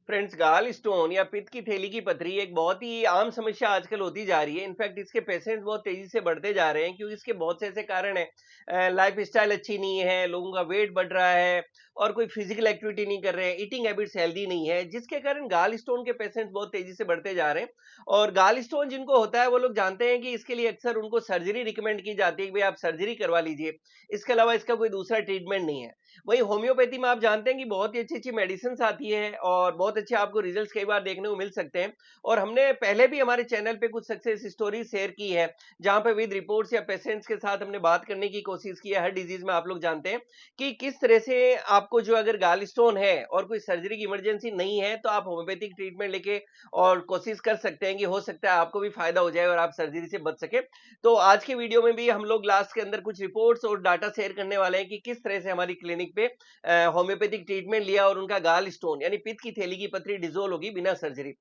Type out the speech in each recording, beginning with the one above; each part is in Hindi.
फ्रेंड्स, गाल स्टोन या पित्त की थैली की पथरी एक बहुत ही आम समस्या आजकल होती जा रही है। इनफैक्ट इसके पेशेंट्स बहुत तेजी से बढ़ते जा रहे हैं क्योंकि इसके बहुत से ऐसे कारण हैं। लाइफ स्टाइल अच्छी नहीं है, लोगों का वेट बढ़ रहा है और कोई फिजिकल एक्टिविटी नहीं कर रहे हैं, ईटिंग हैबिट्स हेल्दी नहीं है, जिसके कारण गाल स्टोन के पेशेंट्स बहुत तेजी से बढ़ते जा रहे हैं। और गाल स्टोन जिनको होता है वो लोग जानते हैं कि इसके लिए अक्सर उनको सर्जरी रिकमेंड की जाती है कि भाई आप सर्जरी करवा लीजिए, इसके अलावा इसका कोई दूसरा ट्रीटमेंट नहीं है। वहीं होम्योपैथी में आप जानते हैं कि बहुत ही अच्छी-अच्छी मेडिसिन्स आती है और बहुत अच्छे आपको रिजल्ट्स कई बार देखने को मिल सकते हैं। और हमने पहले भी हमारे चैनल पे कुछ सक्सेस स्टोरी शेयर की है, जहाँ पे विद रिपोर्ट्स या पेशेंट्स के साथ हमने बात करने की कोशिश की है। हर डिजीज़ में आप लोग जानते हैं कि किस तरह से आपको जो अगर गॉल स्टोन है और कोई सर्जरी की इमरजेंसी नहीं है, तो आप होम्योपैथिक ट्रीटमेंट लेके और कोशिश कर सकते हैं कि हो सकता है आपको भी फ़ायदा हो जाए और आप सर्जरी से बच सकें। तो आज के वीडियो में भी हम लोग लास्ट के अंदर कुछ रिपोर्ट्स और डाटा शेयर करने वाले हैं कि किस तरह से हमारी क्लिनिक पे होम्योपैथिक ट्रीटमेंट लिया और उनका गाल स्टोन यानी पित्त की थैली की पथरी डिसॉल्व होगी बिना सर्जरी।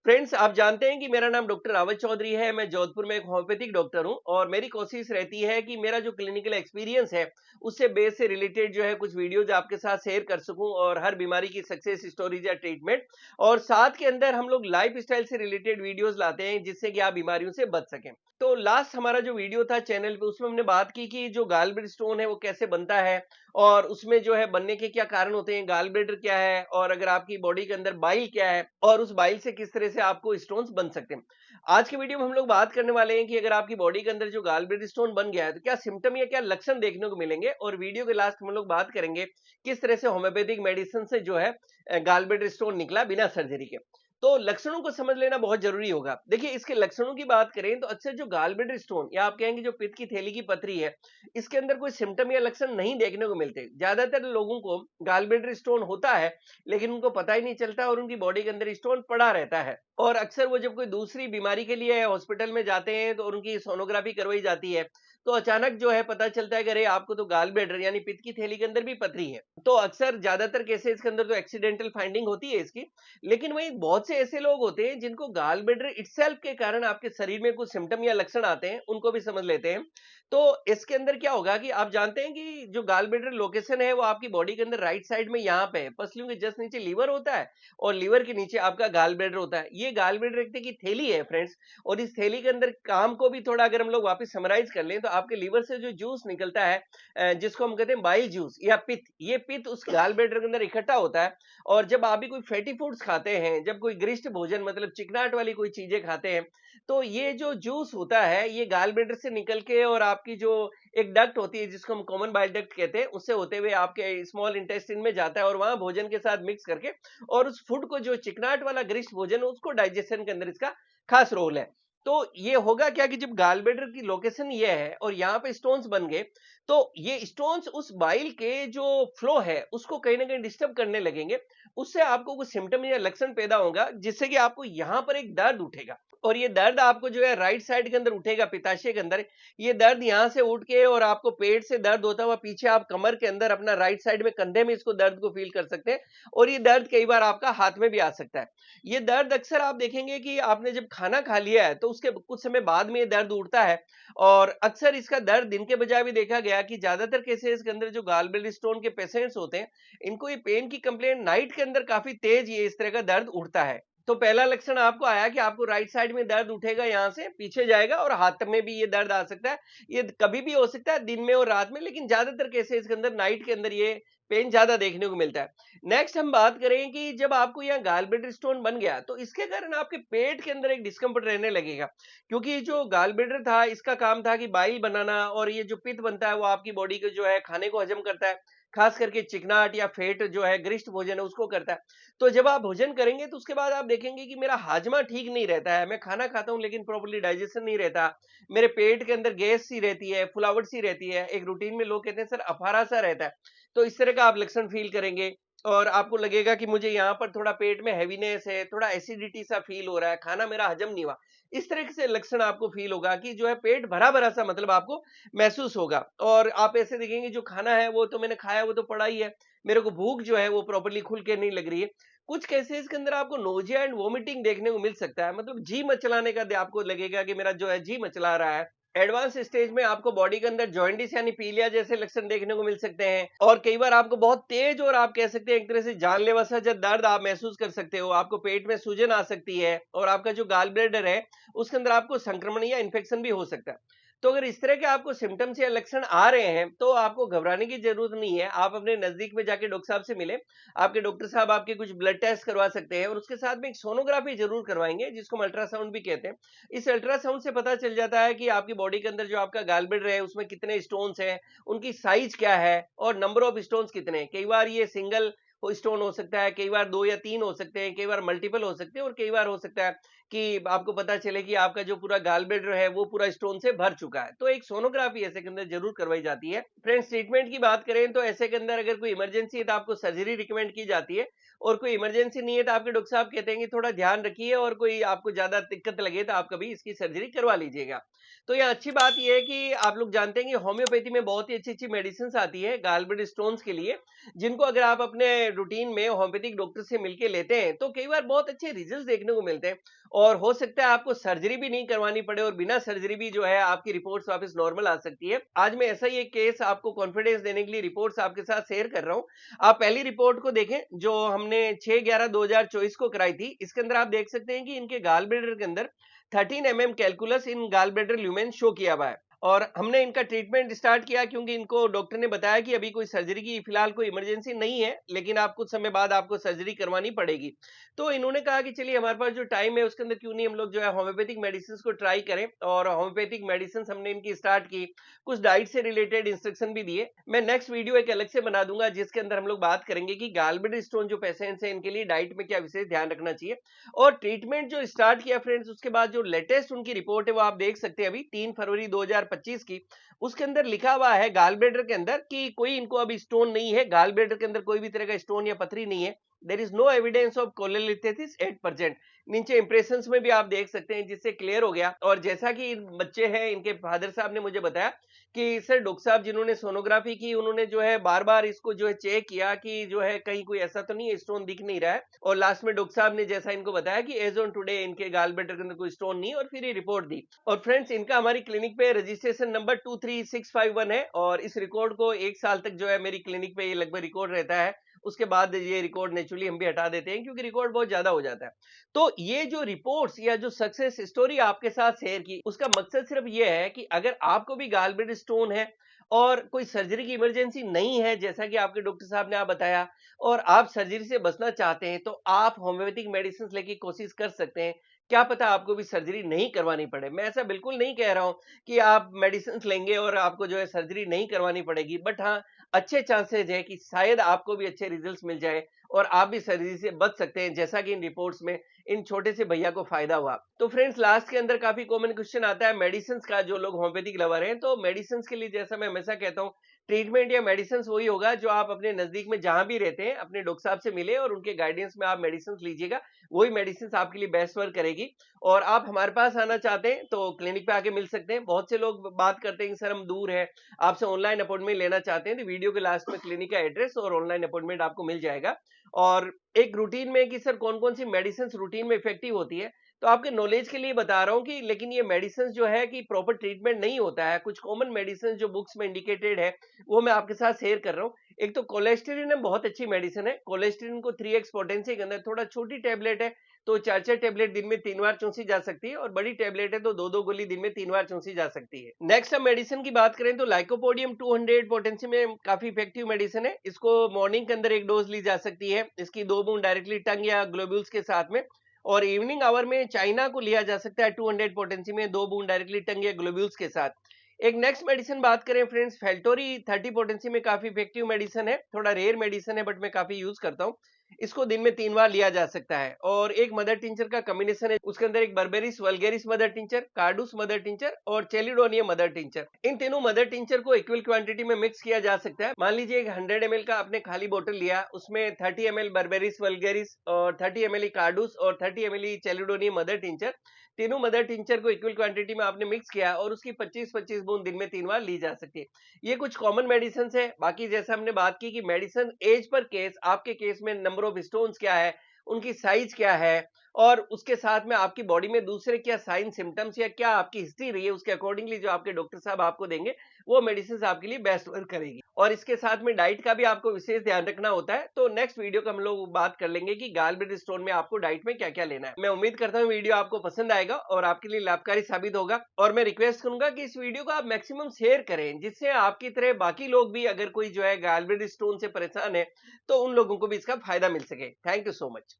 फ्रेंड्स, आप जानते हैं कि मेरा नाम डॉक्टर रावत चौधरी है। मैं जोधपुर में एक होम्योपैथिक डॉक्टर हूं और मेरी कोशिश रहती है कि मेरा जो क्लिनिकल एक्सपीरियंस है उससे बेस से रिलेटेड जो है कुछ वीडियोज आपके साथ शेयर कर सकूं और हर बीमारी की सक्सेस स्टोरीज या ट्रीटमेंट, और साथ के अंदर हम लोग लाइफ स्टाइल से रिलेटेड वीडियोज लाते हैं जिससे कि आप बीमारियों से बच सकें। तो लास्ट हमारा जो वीडियो था चैनल पे उसमें हमने बात की कि जो गॉल स्टोन है वो कैसे बनता है और उसमें जो है बनने के क्या कारण होते हैं, गॉल ब्लैडर क्या है और अगर आपकी बॉडी के अंदर बाइल क्या है और उस बाइल से किस तरह से आपको स्टोन्स बन सकते हैं। आज के वीडियो में हम लोग बात करने वाले हैं कि अगर आपकी बॉडी के अंदर जो गॉल ब्लैडर स्टोन बन गया है तो क्या सिम्टम या क्या लक्षण देखने को मिलेंगे, और वीडियो के लास्ट में हम लोग बात करेंगे किस तरह से होम्योपैथिक मेडिसिन से जो है गॉल ब्लैडर स्टोन निकला बिना सर्जरी के। तो लक्षणों को समझ लेना बहुत जरूरी होगा। देखिए, इसके लक्षणों की बात करें तो अक्सर जो गॉल ब्लैडर स्टोन या आप कहेंगे जो पित्त की थैली की पथरी है, इसके अंदर कोई सिम्टम या लक्षण नहीं देखने को मिलते। ज्यादातर लोगों को गॉल ब्लैडर स्टोन होता है लेकिन उनको पता ही नहीं चलता और उनकी बॉडी के अंदर स्टोन पड़ा रहता है। और अक्सर वो जब कोई दूसरी बीमारी के लिए हॉस्पिटल में जाते हैं तो उनकी सोनोग्राफी करवाई जाती है, तो अचानक जो है पता चलता है कि अरे आपको तो गॉल ब्लैडर यानी पित्त की थैली के अंदर भी पथरी है। तो अक्सर ज्यादातर केसेस के अंदर तो एक्सीडेंटल फाइंडिंग होती है इसकी। लेकिन वहीं बहुत से ऐसे लोग होते हैं जिनको गॉल ब्लैडर इटसेल्फ के कारण आपके शरीर में कुछ सिम्टम या लक्षण आते हैं, उनको भी समझ लेते हैं। तो इसके अंदर क्या होगा कि आप जानते हैं कि जो गॉल ब्लैडर लोकेशन है वो आपकी बॉडी के अंदर राइट साइड में यहाँ पे है, पसलियों के जस्ट नीचे लीवर होता है और लीवर के नीचे आपका गॉल ब्लैडर होता है। ये गॉल ब्लैडर एक तरह की थैली है फ्रेंड्स। और इस थैली के अंदर काम को भी थोड़ा अगर हम लोग वापस समराइज कर लें तो आपके लीवर से जो जूस निकलता है, जिसको हम कहते हैं बाइल जूस या पित्त, ये पित्त उस गॉल ब्लैडर के अंदर इकट्ठा होता है। और जब आप भी कोई फैटी फूड्स खाते हैं, जब कोई गरिष्ठ भोजन मतलब चिकनाहट वाली कोई चीजें खाते हैं, तो ये जो जूस होता है ये गॉल ब्लैडर से निकल के और आपकी जो एक डक्ट होती है जिसको हम कॉमन बाइल डक्ट कहते हैं, उससे होते हुए आपके स्मॉल इंटेस्टाइन में जाता है और वहां भोजन के साथ मिक्स करके और उस फूड को जो चिकनाहट वाला गरिष्ठ भोजन है उसको डाइजेशन के अंदर इसका खास रोल है। तो ये होगा क्या कि जब गॉल ब्लैडर की लोकेशन ये है और यहाँ पे स्टोन्स बन गए, तो ये स्टोन्स उस बाइल के जो फ्लो है उसको कहीं ना कहीं डिस्टर्ब करने लगेंगे। उससे आपको कुछ सिम्टम या लक्षण पैदा होगा जिससे कि आपको यहाँ पर एक दर्द उठेगा और ये दर्द आपको जो है राइट साइड के अंदर उठेगा, पित्ताशय के अंदर। ये दर्द यहाँ से उठ के और आपको पेट से दर्द होता हुआ पीछे आप कमर के अंदर अपना राइट साइड में कंधे में इसको दर्द को फील कर सकते हैं। और ये दर्द कई बार आपका हाथ में भी आ सकता है। ये दर्द अक्सर आप देखेंगे कि आपने जब खाना खा लिया है तो उसके कुछ समय बाद में ये दर्द उठता है। और अक्सर इसका दर्द दिन के बजाय भी देखा गया कि ज्यादातर केसेस के अंदर जो गॉल ब्लैडर स्टोन के पेशेंट्स होते हैं, इनको ये पेन की कंप्लेंट नाइट के अंदर काफी तेज ये इस तरह का दर्द उठता है। तो पहला लक्षण आपको आया कि आपको राइट साइड में दर्द उठेगा, यहाँ से पीछे जाएगा और हाथ में भी ये दर्द आ सकता है। ये कभी भी हो सकता है, दिन में और रात में, लेकिन ज्यादातर केसेस के अंदर नाइट के अंदर ये पेन ज्यादा देखने को मिलता है। नेक्स्ट हम बात करें कि जब आपको यहाँ गॉल ब्लैडर स्टोन बन गया तो इसके कारण आपके पेट के अंदर एक डिस्कम्फर्ट रहने लगेगा, क्योंकि जो गॉल ब्लैडर था इसका काम था कि बाइल बनाना, और ये जो पित्त बनता है वो आपकी बॉडी को जो है खाने को हजम करता है, खास करके चिकनाहट या फैट जो है गरिष्ठ भोजन है उसको करता है। तो जब आप भोजन करेंगे तो उसके बाद आप देखेंगे कि मेरा हाजमा ठीक नहीं रहता है, मैं खाना खाता हूं लेकिन प्रॉपर्ली डाइजेशन नहीं रहता, मेरे पेट के अंदर गैस सी रहती है, फुलावट सी रहती है, एक रूटीन में लोग कहते हैं सर अफारा सा रहता है। तो इस तरह का आप लक्षण फील करेंगे और आपको लगेगा कि मुझे यहाँ पर थोड़ा पेट में हैवीनेस है, थोड़ा एसिडिटी सा फील हो रहा है, खाना मेरा हजम नहीं हुआ। इस तरह से लक्षण आपको फील होगा कि जो है पेट भरा भरा सा मतलब आपको महसूस होगा। और आप ऐसे देखेंगे जो खाना है वो तो मैंने खाया, वो तो पड़ा ही है, मेरे को भूख जो है वो प्रॉपर्ली खुल के नहीं लग रही है। कुछ केसेस के अंदर आपको नोजिया एंड वोमिटिंग देखने को मिल सकता है, मतलब जी मचलाने का आपको लगेगा कि मेरा जो है जी मचला रहा है। एडवांस स्टेज में आपको बॉडी के अंदर जॉइंटिस यानी पीलिया जैसे लक्षण देखने को मिल सकते हैं, और कई बार आपको बहुत तेज और आप कह सकते हैं एक तरह से जानलेवा सा जो दर्द आप महसूस कर सकते हो, आपको पेट में सूजन आ सकती है, और आपका जो गाल ब्लैडर है उसके अंदर आपको संक्रमण या इन्फेक्शन भी हो सकता है। तो अगर इस तरह के आपको सिम्टम्स या लक्षण आ रहे हैं तो आपको घबराने की जरूरत नहीं है। आप अपने नजदीक में जाके डॉक्टर साहब से मिले, आपके डॉक्टर साहब आपके कुछ ब्लड टेस्ट करवा सकते हैं, और उसके साथ में एक सोनोग्राफी जरूर करवाएंगे जिसको हम अल्ट्रासाउंड भी कहते हैं। इस अल्ट्रासाउंड से पता चल जाता है कि आपकी बॉडी के अंदर जो आपका गाल ब्लैडर है उसमें कितने स्टोन्स हैं, उनकी साइज क्या है, और नंबर ऑफ स्टोन्स कितने हैं। कई बार ये सिंगल स्टोन हो सकता है, कई बार 2 या 3 हो सकते हैं, कई बार मल्टीपल हो सकते हैं, और कई बार हो सकता है कि आपको पता चले कि आपका जो पूरा गाल ब्लैडर है वो पूरा स्टोन से भर चुका है। तो एक सोनोग्राफी ऐसे के अंदर जरूर करवाई जाती है। फ्रेंड्स, ट्रीटमेंट की बात करें तो ऐसे के अंदर अगर कोई इमरजेंसी है तो आपको सर्जरी रिकमेंड की जाती है, और कोई इमरजेंसी नहीं है तो आपके डॉक्टर साहब कहते हैं कि थोड़ा ध्यान रखिए, और कोई आपको ज्यादा दिक्कत लगे तो आप कभी इसकी सर्जरी करवा लीजिएगा। तो यहाँ अच्छी बात यह है कि आप लोग जानते हैं कि होम्योपैथी में बहुत ही अच्छी अच्छी मेडिसिन आती है गाल ब्लैडर स्टोन्स के लिए, जिनको अगर आप अपने रूटीन में होम्योपैथिक डॉक्टर से मिलके लेते हैं तो कई बार बहुत अच्छे रिजल्ट देखने को मिलते हैं, और हो सकता है आपको सर्जरी भी नहीं करवानी पड़े, और बिना सर्जरी भी जो है आपकी रिपोर्ट्स वापस नॉर्मल आ सकती है। आज मैं ऐसा ही एक केस आपको कॉन्फिडेंस देने के लिए रिपोर्ट्स आपके साथ शेयर कर रहा हूँ। आप पहली रिपोर्ट को देखें जो हमने 6/11/2024 को कराई थी। इसके अंदर आप देख सकते हैं कि इनके गाल ब्लैडर के अंदर 13 कैलकुलस इन गाल ब्लैडर ल्यूमेन शो किया हुआ है, और हमने इनका ट्रीटमेंट स्टार्ट किया क्योंकि इनको डॉक्टर ने बताया कि अभी कोई सर्जरी की फिलहाल कोई इमरजेंसी नहीं है, लेकिन आप कुछ समय बाद आपको सर्जरी करवानी पड़ेगी। तो इन्होंने कहा कि चलिए हमारे पास जो टाइम है उसके अंदर क्यों नहीं हम लोग जो है होम्योपैथिक मेडिसिन को ट्राई करें, और होम्योपैथिक मेडिसिन हमने इनकी स्टार्ट की। कुछ डाइट से रिलेटेड इंस्ट्रक्शन भी दिए। मैं नेक्स्ट वीडियो एक अलग से बना दूंगा जिसके अंदर हम लोग बात करेंगे कि गाल ब्लैडर स्टोन जो पेशेंट्स हैं इनके लिए डाइट में क्या विशेष ध्यान रखना चाहिए, और ट्रीटमेंट जो स्टार्ट किया फ्रेंड्स उसके बाद जो लेटेस्ट उनकी रिपोर्ट है वो आप देख सकते हैं अभी 3 फरवरी 2025 की। उसके अंदर लिखा हुआ है गाल ब्लैडर के अंदर कि कोई इनको अभी स्टोन नहीं है, गाल ब्लैडर के अंदर कोई भी तरह का स्टोन या पथरी नहीं है। There is no evidence of cholelithiasis 8%। नीचे इंप्रेशन में भी आप देख सकते हैं, जिससे क्लियर हो गया। और जैसा कि बच्चे हैं इनके फादर साहब ने मुझे बताया कि सर डॉक्टर साहब जिन्होंने सोनोग्राफी की उन्होंने जो है बार बार इसको जो है चेक किया कि जो है कहीं कोई ऐसा तो नहीं है, स्टोन दिख नहीं रहा है, और लास्ट में डॉक्टर साहब ने जैसा इनको बताया कि एज ऑन टुडे इनके गाल ब्लैडर के अंदर कोई स्टोन नहीं, और फिर ये रिपोर्ट दी। और फ्रेंड्स, इनका हमारी क्लिनिक पे रजिस्ट्रेशन नंबर 23651 है, और इस रिकॉर्ड को 1 साल तक जो है मेरी क्लिनिक पे ये लगभग रिकॉर्ड रहता है। उसके बाद ये रिकॉर्ड नेचुरली हम भी हटा देते हैं क्योंकि रिकॉर्ड बहुत ज्यादा हो जाता है। तो ये जो रिपोर्ट्स या जो सक्सेस स्टोरी आपके साथ शेयर की उसका मकसद सिर्फ ये है कि अगर आपको भी गाल ब्लैडर स्टोन है और कोई सर्जरी की इमरजेंसी नहीं है जैसा कि आपके डॉक्टर साहब ने आप बताया, और आप सर्जरी से बचना चाहते हैं, तो आप होम्योपैथिक मेडिसिन लेके कोशिश कर सकते हैं। क्या पता आपको भी सर्जरी नहीं करवानी पड़े। मैं ऐसा बिल्कुल नहीं कह रहा हूं कि आप मेडिसिन लेंगे और आपको जो है सर्जरी नहीं करवानी पड़ेगी, बट हाँ, अच्छे चांसेस है कि शायद आपको भी अच्छे रिजल्ट्स मिल जाए और आप भी सर्जरी से बच सकते हैं, जैसा कि इन रिपोर्ट्स में इन छोटे से भैया को फायदा हुआ। तो फ्रेंड्स, लास्ट के अंदर काफी कॉमन क्वेश्चन आता है मेडिसिन का, जो लोग होम्योपैथिक लवर हैं। तो मेडिसिन के लिए जैसा मैं हमेशा कहता हूँ, ट्रीटमेंट या मेडिसिन वही होगा जो आप अपने नजदीक में जहां भी रहते हैं अपने डॉक्टर साहब से मिले और उनके गाइडेंस में आप मेडिसिन लीजिएगा। वही मेडिसिन आपके लिए बेस्ट वर्क करेगी। और आप हमारे पास आना चाहते हैं तो क्लिनिक पे आके मिल सकते हैं। बहुत से लोग बात करते हैं कि सर हम दूर है, आपसे ऑनलाइन अपॉइंटमेंट लेना चाहते हैं, तो वीडियो के लास्ट में क्लिनिक का एड्रेस और ऑनलाइन अपॉइंटमेंट आपको मिल जाएगा। और एक रूटीन में कि सर कौन कौन सी मेडिसिन रूटीन में इफेक्टिव होती है, तो आपके नॉलेज के लिए बता रहा हूं कि लेकिन ये मेडिसिन जो है कि प्रॉपर ट्रीटमेंट नहीं होता है। कुछ कॉमन मेडिसिन जो बुक्स में इंडिकेटेड है वो मैं आपके साथ शेयर कर रहा हूँ। एक तो कोलेस्टेरिन बहुत अच्छी मेडिसिन है। कोलेस्टेरिन को 3x पोटेंसी के अंदर, थोड़ा छोटी टेबलेट है तो 4-4 टेबलेट दिन में 3 बार चूसी जा सकती है, और बड़ी टेबलेट है तो 2-2 गोली दिन में 3 बार चूसी जा सकती है। नेक्स्ट हम मेडिसिन की बात करें तो लाइकोपोडियम 200 पोटेंसी में काफी इफेक्टिव मेडिसिन है। इसको मॉर्निंग के अंदर एक डोज ली जा सकती है, इसकी 2 बूंद डायरेक्टली टंग या ग्लोब्यूल्स के साथ में। और इवनिंग आवर में चाइना को लिया जा सकता है 200 पोटेंसी में 2 बूंद डायरेक्टली टंग या ग्लोब्यूल्स के साथ। एक नेक्स्ट मेडिसिन बात करें फ्रेंड्स, फेल्टोरी 30 पोटेंसी में काफी इफेक्टिव मेडिसिन है। थोड़ा रेयर मेडिसिन है बट मैं काफी यूज करता हूँ। इसको दिन में 3 बार लिया जा सकता है। और एक मदर टिंचर का कॉम्बिनेशन है, उसके अंदर एक berberis vulgaris mother tincture, carduus mother tincture और चेलिडोनियम मदर टिंचर, इन तीनों मदर टिंचर को इक्वल क्वांटिटी में मिक्स किया जा सकता है। मान लीजिए एक 100 ml का आपने खाली बोतल लिया, उसमें 30 ml बर्बेरिस वल्गेरिस और 30 ml कार्डूस और 30 ml चेलिडोनियम मदर टिंचर, तीनों मदर टिंचर को इक्वल क्वांटिटी में आपने मिक्स किया और उसकी 25-25 बूंद दिन में 3 बार ली जा सकती है। ये कुछ कॉमन मेडिसिन है। बाकी जैसा हमने बात की कि मेडिसिन एज पर केस, आपके केस में नंबर ऑफ स्टोन्स क्या है, उनकी साइज क्या है, और उसके साथ में आपकी बॉडी में दूसरे क्या साइन सिम्टम्स या क्या आपकी हिस्ट्री रही है, उसके अकॉर्डिंगली जो आपके डॉक्टर साहब आपको देंगे वो मेडिसिन आपके लिए बेस्ट वर्क करेगी। और इसके साथ में डाइट का भी आपको विशेष ध्यान रखना होता है। तो नेक्स्ट वीडियो का हम लोग बात कर लेंगे कि गॉलब्लैडर स्टोन में आपको डाइट में क्या क्या लेना है। मैं उम्मीद करता हूँ वीडियो आपको पसंद आएगा और आपके लिए लाभकारी साबित होगा। और मैं रिक्वेस्ट करूंगा कि इस वीडियो को आप मैक्सिमम शेयर करें, जिससे आपकी तरह बाकी लोग भी, अगर कोई जो है गॉलब्लैडर स्टोन से परेशान है, तो उन लोगों को भी इसका फायदा मिल सके। Thank you so much.